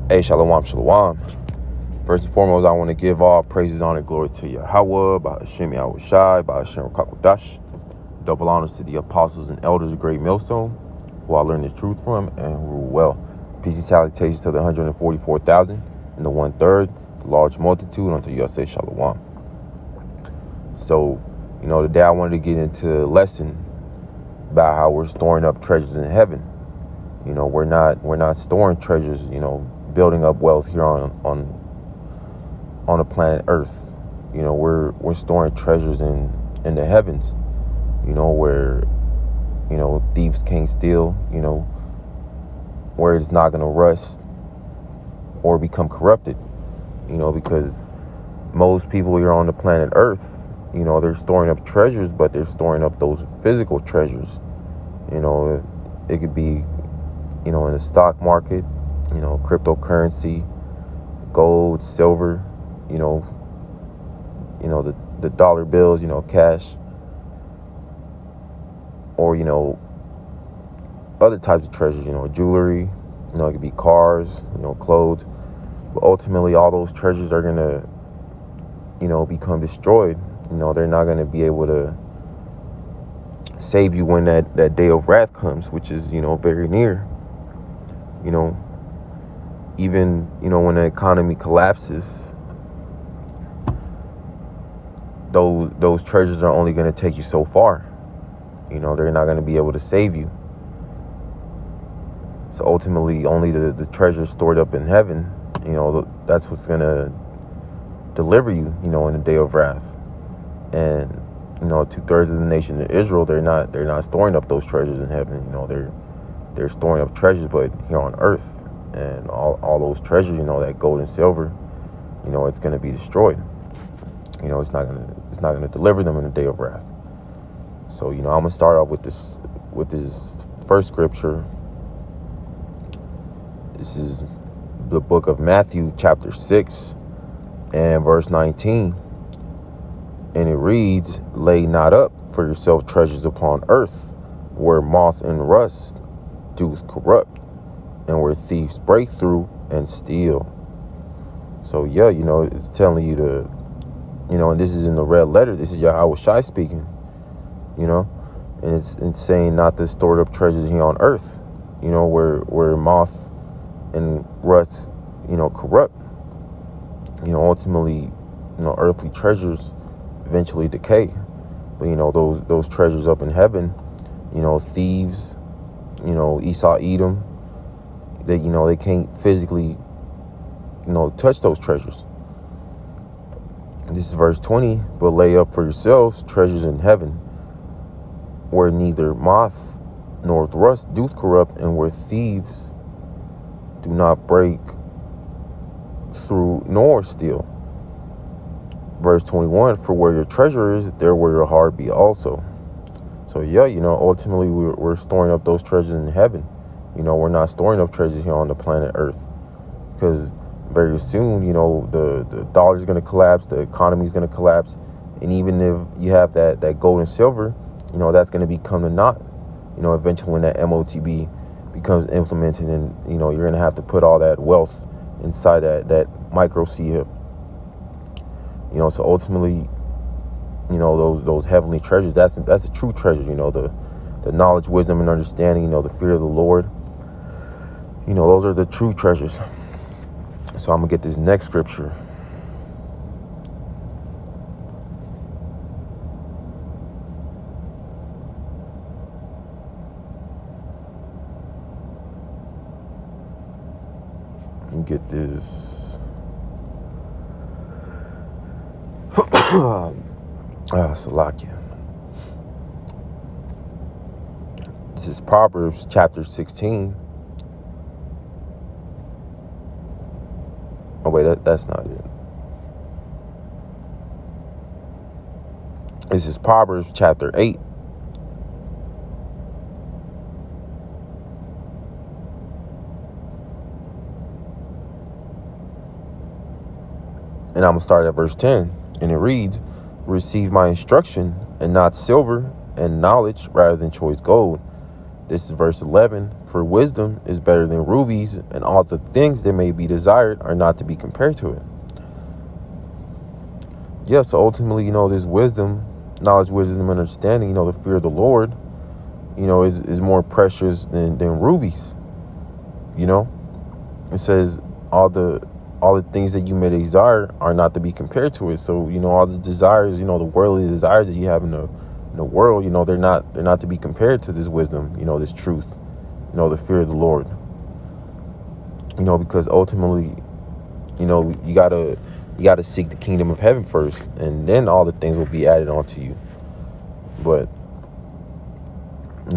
Hey, shalom, shalom. First and foremost, I want to give all praises, honor, glory to Yahweh, by Hashem Yahushai, by Hashem Kakodash. Double honors to the apostles and elders of Great Millstone, who I learned the truth from and who rule well. Peace and salutations to the 144,000 and the 1/3, the large multitude, unto you I say shalom. So, today I wanted to get into a lesson about how we're storing up treasures in heaven. We're not storing treasures, building up wealth here on the planet Earth. We're storing treasures in the heavens, where thieves can't steal, where it's not gonna rust or become corrupted, because most people here on the planet Earth, they're storing up treasures, but they're storing up those physical treasures. It could be in the stock market, cryptocurrency, gold, silver, the dollar bills, cash, or, other types of treasures, jewelry, it could be cars, clothes. But ultimately, all those treasures are gonna, become destroyed. They're not gonna be able to save you when that day of wrath comes, which is, very near. Even, when the economy collapses, those treasures are only going to take you so far. They're not going to be able to save you. So ultimately, only the treasures stored up in heaven, that's what's going to deliver you, in the day of wrath. And, 2/3 of the nation of Israel, they're not storing up those treasures in heaven. They're storing up treasures, but here on earth, and all those treasures, that gold and silver, it's going to be destroyed. It's not going to deliver them in the day of wrath. So, I'm going to start off with this first scripture. This is the book of Matthew, chapter 6 and verse 19. And it reads, "Lay not up for yourself treasures upon earth, where moth and rust doth corrupt, and where thieves break through and steal." So it's telling you to, and this is in the red letter. This is Yahweh Shai speaking, and it's saying not to store up treasures here on earth, where moth and rust, corrupt. Ultimately, earthly treasures eventually decay, but those treasures up in heaven, thieves, Esau, Edom, they can't physically, touch those treasures. This is verse 20. "But lay up for yourselves treasures in heaven, where neither moth nor rust doth corrupt, and where thieves do not break through nor steal." Verse 21, "For where your treasure is, there will your heart be also." So ultimately we're storing up those treasures in heaven. We're not storing up treasures here on the planet Earth, because very soon, the dollar is going to collapse, the economy is going to collapse, and even if you have that gold and silver, that's going to become a naught. Eventually when that MOTB becomes implemented, and you're going to have to put all that wealth inside that micro chip. So ultimately, those heavenly treasures, that's a true treasure. The knowledge, wisdom, and understanding. The fear of the Lord. Those are the true treasures. So I'm gonna get this next scripture. Let me get this. Salakia. This is Proverbs chapter 16. Oh wait, that's not it. This is Proverbs chapter 8. And I'm going to start at verse 10. And it reads, "Receive my instruction, and not silver, and knowledge rather than choice gold, This is verse 11. For wisdom is better than rubies, and all the things that may be desired are not to be compared to it. Yeah, so ultimately, this wisdom, knowledge, wisdom, and understanding, the fear of the Lord, is more precious than rubies. It says all the things that you may desire are not to be compared to it. So, all the desires, the worldly desires that you have in the world, they're not to be compared to this wisdom, this truth, the fear of the Lord. Because ultimately, you gotta seek the kingdom of heaven first, and then all the things will be added onto you. But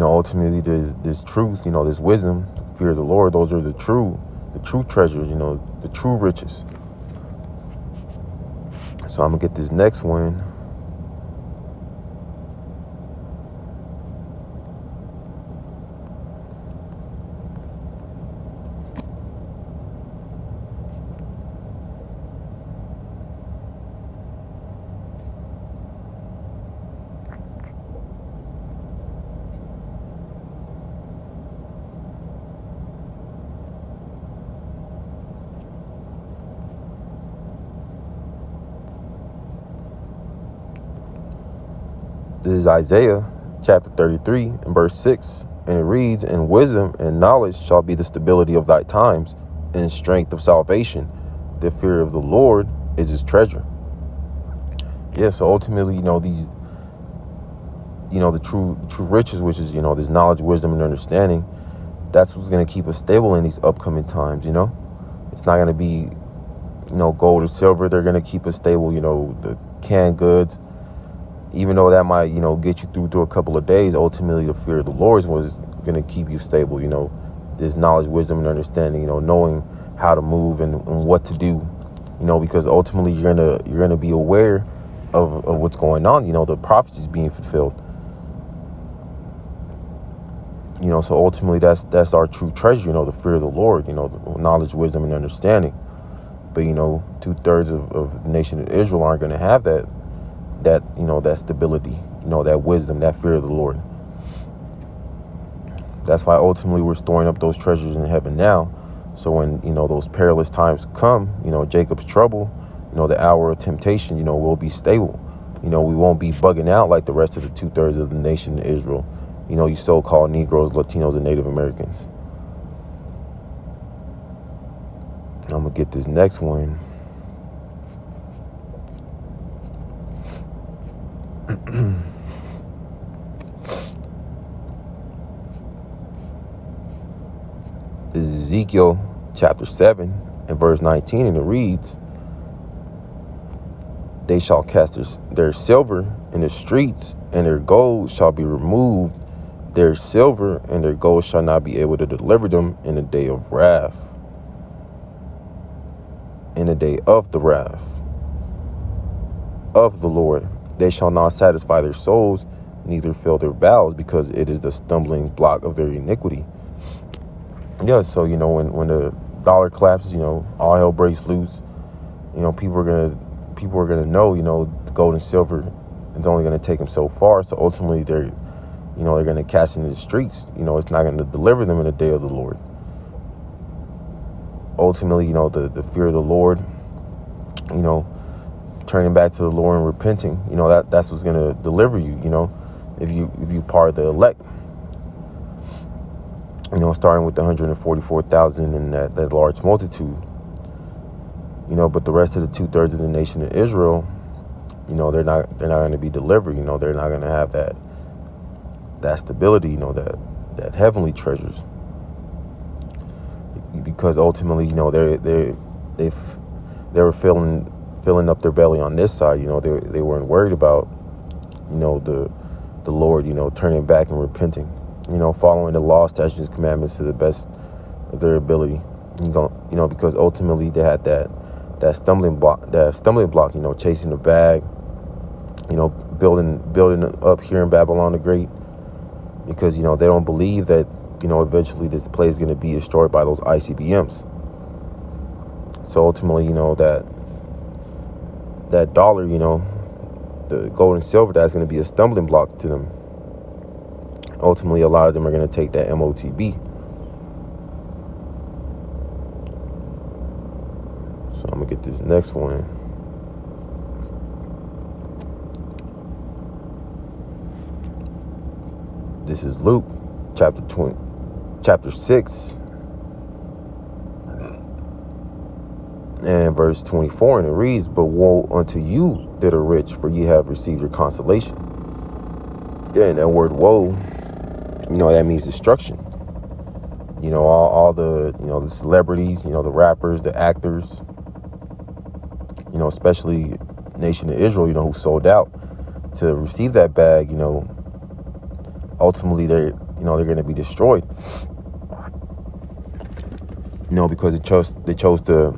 ultimately, there's this truth, this wisdom, fear of the Lord. Those are the true treasures, the true riches. So I'm gonna get this next one. This is Isaiah chapter 33 and verse 6, and it reads, "And wisdom and knowledge shall be the stability of thy times, and strength of salvation. The fear of the Lord is his treasure." Yeah, so ultimately, these, the true riches, which is, this knowledge, wisdom, and understanding, that's what's going to keep us stable in these upcoming times. It's not going to be, gold or silver. They're going to keep us stable, the canned goods. Even though that might, get you through a couple of days, ultimately the fear of the Lord was going to keep you stable, this knowledge, wisdom, and understanding, knowing how to move and what to do, because ultimately you're gonna be aware of what's going on, the prophecies being fulfilled. So ultimately that's our true treasure, the fear of the Lord, the knowledge, wisdom, and understanding. But, 2/3 of the nation of Israel aren't going to have that stability, that wisdom, that fear of the Lord. That's why ultimately we're storing up those treasures in heaven now. So when, those perilous times come, Jacob's trouble, the hour of temptation, we'll be stable. We won't be bugging out like the rest of the 2/3 of the nation of Israel, you so-called Negroes, Latinos, and Native Americans. I'm going to get this next one. Ezekiel chapter 7 and verse 19, and it reads, "They shall cast their silver in the streets, and their gold shall be removed. Their silver and their gold shall not be able to deliver them in the day of wrath." In the day of the wrath of the Lord, they shall not satisfy their souls, neither fill their bowels, because it is the stumbling block of their iniquity. Yeah, so when the dollar collapses, all hell breaks loose. People are gonna know, the gold and silver is only gonna take them so far. So ultimately, they're gonna cast into the streets. It's not gonna deliver them in the day of the Lord. Ultimately, the fear of the Lord, turning back to the Lord and repenting, that's what's gonna deliver you. If you part of the elect. Starting with the 144,000 and that large multitude. But the rest of the 2/3 of the nation of Israel, they're not going to be delivered. They're not going to have that stability. That heavenly treasures. Because ultimately, they were filling up their belly on this side. They weren't worried about, the Lord. Turning back and repenting. Following the law, statutes, commandments to the best of their ability. Because ultimately they had that stumbling block, chasing the bag, building up here in Babylon the Great, because, they don't believe that, eventually this place is going to be destroyed by those ICBMs. So ultimately, that dollar, the gold and silver, that's going to be a stumbling block to them. ultimately a lot of them are going to take that MOTB. So I'm going to get this next one. This is Luke chapter 6 and verse 24, and it reads, "But woe unto you that are rich, for ye have received your consolation." Yeah, and that word woe, that means destruction. All the, the celebrities, the rappers, the actors, especially nation of Israel, who sold out to receive that bag, ultimately they're going to be destroyed. Because they chose to,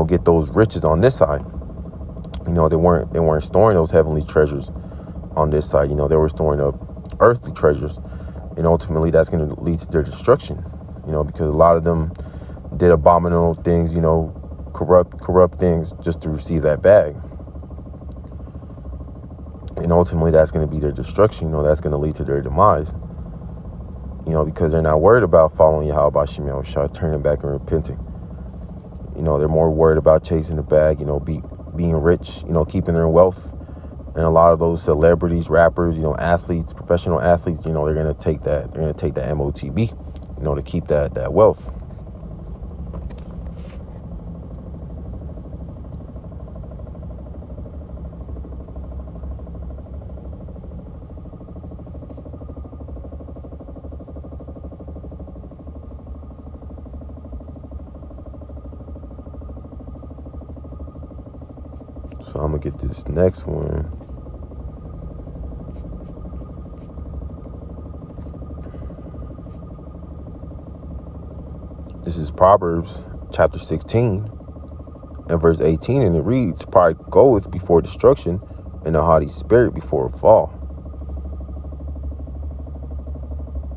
get those riches on this side. They weren't storing those heavenly treasures on this side. They were storing up earthly treasures, and ultimately that's going to lead to their destruction. Because a lot of them did abominable things, corrupt things just to receive that bag. And ultimately that's going to be their destruction. That's going to lead to their demise. Because they're not worried about following Yahweh B'Shem Yahushua, turning back and repenting. They're more worried about chasing the bag, being rich, keeping their wealth. And a lot of those celebrities, rappers, athletes, professional athletes, they're going to take that. They're going to take that MOTB, to keep that wealth. So I'm going to get this next one. This is Proverbs chapter 16 and verse 18, and it reads, "Pride goeth before destruction, and a haughty spirit before a fall."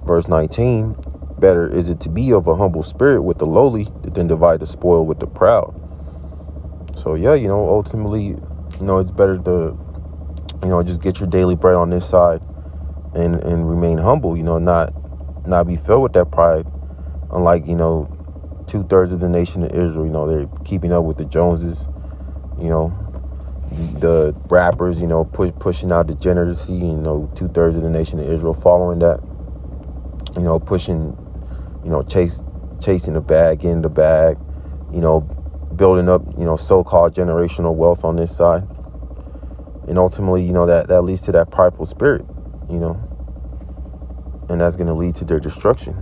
Verse 19, "Better is it to be of a humble spirit with the lowly than divide the spoil with the proud." So yeah, ultimately, it's better to, just get your daily bread on this side and remain humble, not be filled with that pride. Unlike, 2/3 of the nation of Israel, they're keeping up with the Joneses, the rappers, pushing out degeneracy, 2/3 of the nation of Israel following that, pushing, chasing the bag, getting the bag, building up, so-called generational wealth on this side. And ultimately, that leads to that prideful spirit, and that's going to lead to their destruction.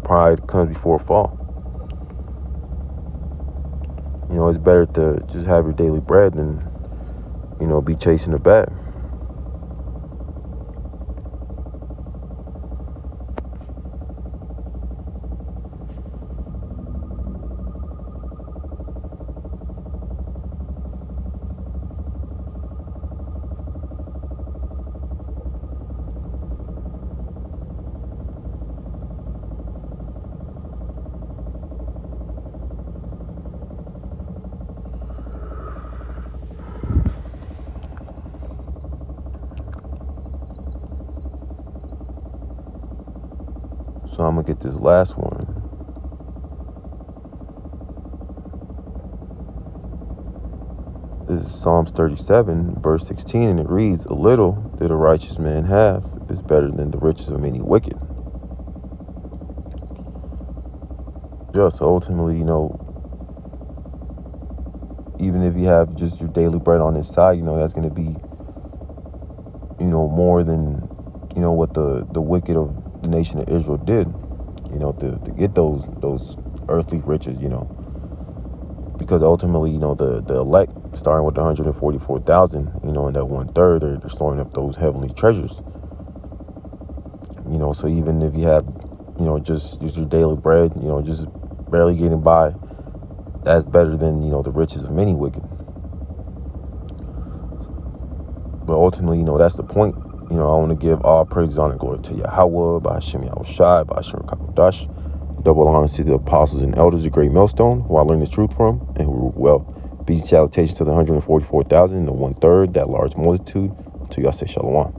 Pride comes before a fall. It's better to just have your daily bread than, be chasing the bag. So I'm going to get this last one. This is Psalms 37, verse 16, and it reads, "A little that a righteous man have is better than the riches of many wicked." Yeah, so ultimately, even if you have just your daily bread on this side, that's going to be, more than, what the wicked of the nation of Israel did, to get those earthly riches, because ultimately, the elect, starting with the 144,000, and that 1/3, they're storing up those heavenly treasures. So even if you have, just your daily bread, just barely getting by, that's better than, the riches of many wicked. But ultimately, that's the point. I want to give all praise, honor, and glory to Yahweh, B'Shem Yahushua, B'Asher Kakodash. Double honors to the apostles and elders, the great millstone, who I learned this truth from, and who be salutations to the 144,000, and the 1/3, that large multitude. To y'all say shalom.